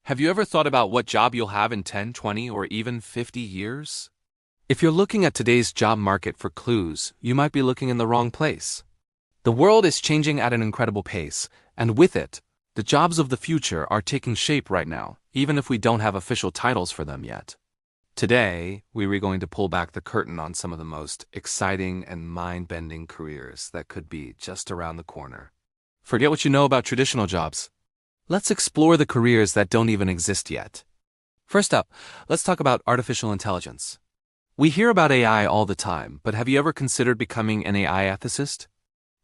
Have you ever thought about what job you'll have in 10, 20, or even 50 years? If you're looking at today's job market for clues, you might be looking in the wrong place. The world is changing at an incredible pace, and with it, the jobs of the future are taking shape right now, even if we don't have official titles for them yet. Today, we're going to pull back the curtain on some of the most exciting and mind-bending careers that could be just around the corner. Forget what you know about traditional jobs. Let's explore the careers that don't even exist yet. First up, let's talk about artificial intelligence. We hear about AI all the time, but have you ever considered becoming an AI ethicist?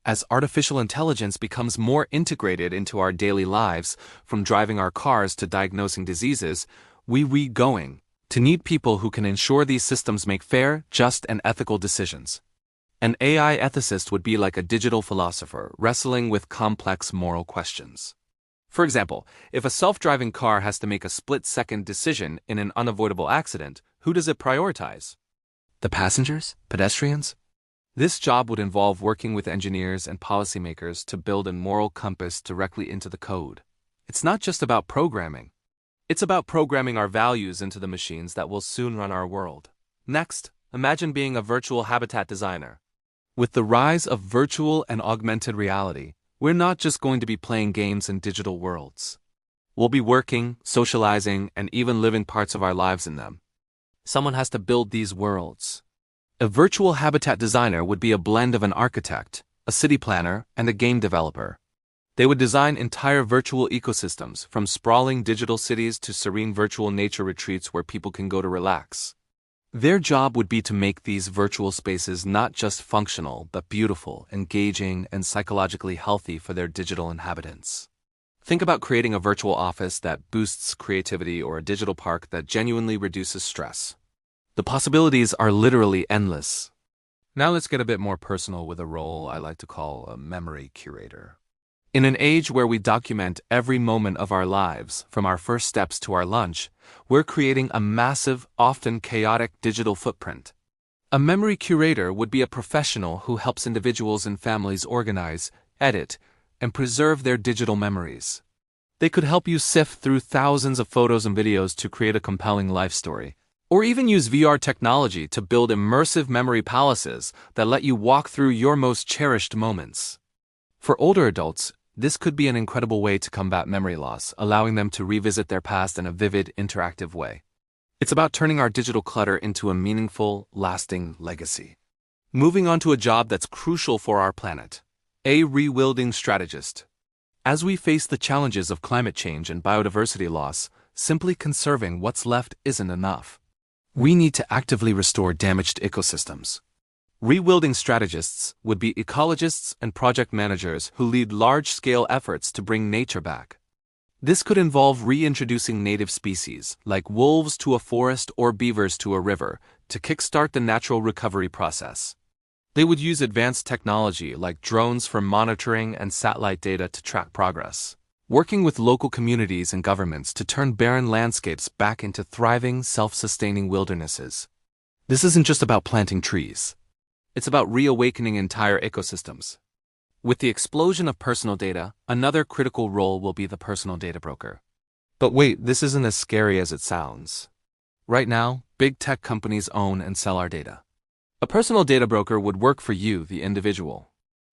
As artificial intelligence becomes more integrated into our daily lives, from driving our cars to diagnosing diseases, we're going to need people who can ensure these systems make fair, just, and ethical decisions. An AI ethicist would be like a digital philosopher wrestling with complex moral questions. For example, if a self-driving car has to make a split-second decision in an unavoidable accident, who does it prioritize? The passengers? Pedestrians? This job would involve working with engineers and policymakers to build a moral compass directly into the code. It's not just about programming. It's about programming our values into the machines that will soon run our world. Next, imagine being a virtual habitat designer. With the rise of virtual and augmented reality, we're not just going to be playing games in digital worlds. We'll be working, socializing, and even living parts of our lives in them. Someone has to build these worlds. A virtual habitat designer would be a blend of an architect, a city planner, and a game developer. They would design entire virtual ecosystems, from sprawling digital cities to serene virtual nature retreats where people can go to relax. Their job would be to make these virtual spaces not just functional, but beautiful, engaging, and psychologically healthy for their digital inhabitants. Think about creating a virtual office that boosts creativity or a digital park that genuinely reduces stress. The possibilities are literally endless. Now let's get a bit more personal with a role I like to call a memory curator. In an age where we document every moment of our lives, from our first steps to our lunch, we're creating a massive, often chaotic digital footprint. A memory curator would be a professional who helps individuals and families organize, edit, and preserve their digital memories. They could help you sift through thousands of photos and videos to create a compelling life story, or even use VR technology to build immersive memory palaces that let you walk through your most cherished moments. For older adults, this could be an incredible way to combat memory loss, allowing them to revisit their past in a vivid, interactive way. It's about turning our digital clutter into a meaningful, lasting legacy. Moving on to a job that's crucial for our planet: a rewilding strategist. As we face the challenges of climate change and biodiversity loss, simply conserving what's left isn't enough. We need to actively restore damaged ecosystems. Rewilding strategists would be ecologists and project managers who lead large-scale efforts to bring nature back. This could involve reintroducing native species, like wolves to a forest or beavers to a river, to kickstart the natural recovery process. They would use advanced technology like drones for monitoring and satellite data to track progress, working with local communities and governments to turn barren landscapes back into thriving, self-sustaining wildernesses. This isn't just about planting trees. It's about reawakening entire ecosystems. With the explosion of personal data, another critical role will be the personal data broker. But wait, this isn't as scary as it sounds. Right now, big tech companies own and sell our data. A personal data broker would work for you, the individual.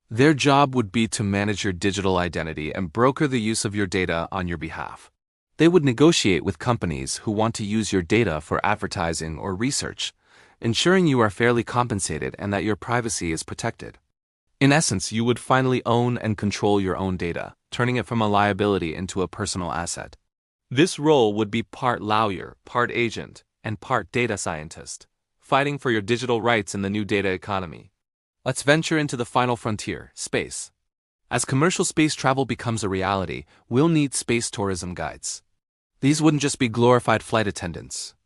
Their job would be to manage your digital identity and broker the use of your data on your behalf. They would negotiate with companies who want to use your data for advertising or research, ensuring you are fairly compensated and that your privacy is protected. In essence, you would finally own and control your own data, turning it from a liability into a personal asset. This role would be part lawyer, part agent, and part data scientist, fighting for your digital rights in the new data economy. Let's venture into the final frontier, space. As commercial space travel becomes a reality, we'll need space tourism guides. These wouldn't just be glorified flight attendants.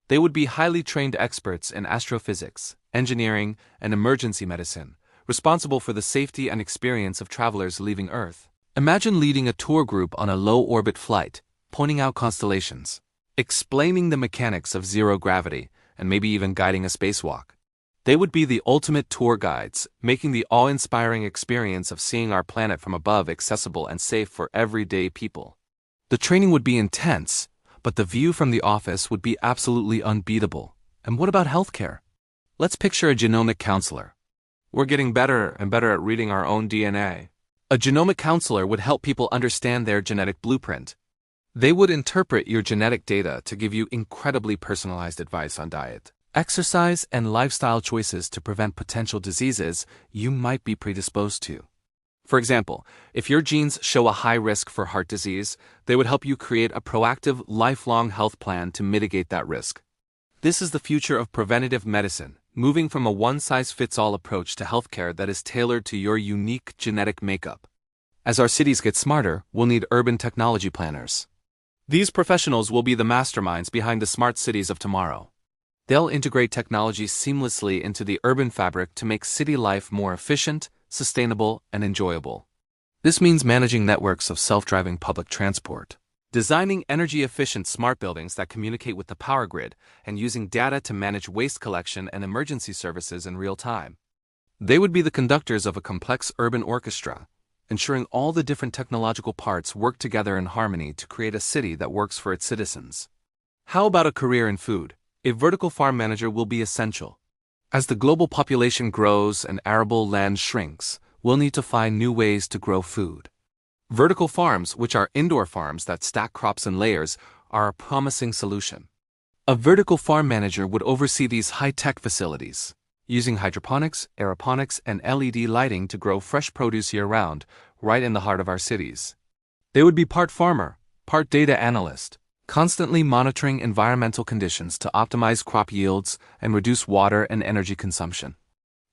They would be highly trained experts in astrophysics, engineering, and emergency medicine, responsible for the safety and experience of travelers leaving Earth. Imagine leading a tour group on a low-orbit flight, pointing out constellations, explaining the mechanics of zero gravity, and maybe even guiding a spacewalk. They would be the ultimate tour guides, making the awe-inspiring experience of seeing our planet from above accessible and safe for everyday people. The training would be intense, But the view from the office would be absolutely unbeatable. And what about healthcare? Let's picture a genomic counselor. We're getting better and better at reading our own DNA. A genomic counselor would help people understand their genetic blueprint. They would interpret your genetic data to give you incredibly personalized advice on diet, exercise, and lifestyle choices to prevent potential diseases you might be predisposed to. For example, if your genes show a high risk for heart disease, they would help you create a proactive, lifelong health plan to mitigate that risk. This is the future of preventative medicine, moving from a one-size-fits-all approach to healthcare that is tailored to your unique genetic makeup. As our cities get smarter, we'll need urban technology planners. These professionals will be the masterminds behind the smart cities of tomorrow. They'll integrate technology seamlessly into the urban fabric to make city life more efficient, sustainable, and enjoyable. This means managing networks of self-driving public transport, designing energy-efficient smart buildings that communicate with the power grid, and using data to manage waste collection and emergency services in real time. They would be the conductors of a complex urban orchestra, ensuring all the different technological parts work together in harmony to create a city that works for its citizens. How about a career in food? A vertical farm manager will be essential. As the global population grows and arable land shrinks, we'll need to find new ways to grow food. Vertical farms, which are indoor farms that stack crops in layers, are a promising solution. A vertical farm manager would oversee these high-tech facilities, using hydroponics, aeroponics, and LED lighting to grow fresh produce year-round, right in the heart of our cities. They would be part farmer, part data analyst, constantly monitoring environmental conditions to optimize crop yields and reduce water and energy consumption.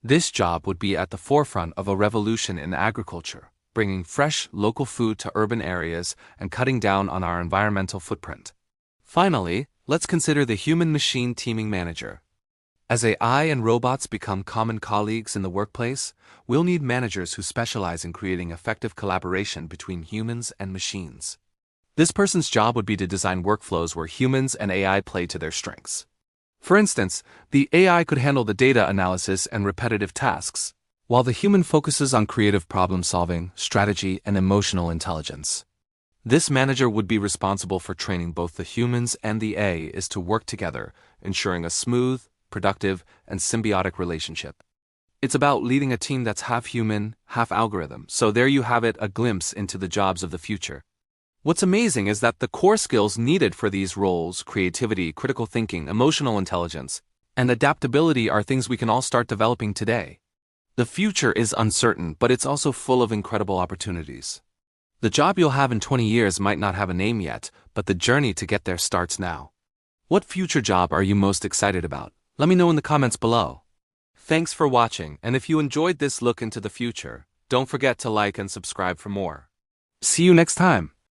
This job would be at the forefront of a revolution in agriculture, bringing fresh, local food to urban areas and cutting down on our environmental footprint. Finally, let's consider the human-machine teaming manager. As AI and robots become common colleagues in the workplace, we'll need managers who specialize in creating effective collaboration between humans and machines. This person's job would be to design workflows where humans and AI play to their strengths. For instance, the AI could handle the data analysis and repetitive tasks, while the human focuses on creative problem-solving, strategy, and emotional intelligence. This manager would be responsible for training both the humans and the AIs to work together, ensuring a smooth, productive, and symbiotic relationship. It's about leading a team that's half human, half algorithm, so there you have it, a glimpse into the jobs of the future. What's amazing is that the core skills needed for these roles, creativity, critical thinking, emotional intelligence, and adaptability are things we can all start developing today. The future is uncertain, but it's also full of incredible opportunities. The job you'll have in 20 years might not have a name yet, but the journey to get there starts now. What future job are you most excited about? Let me know in the comments below. Thanks for watching, and if you enjoyed this look into the future, don't forget to like and subscribe for more. See you next time.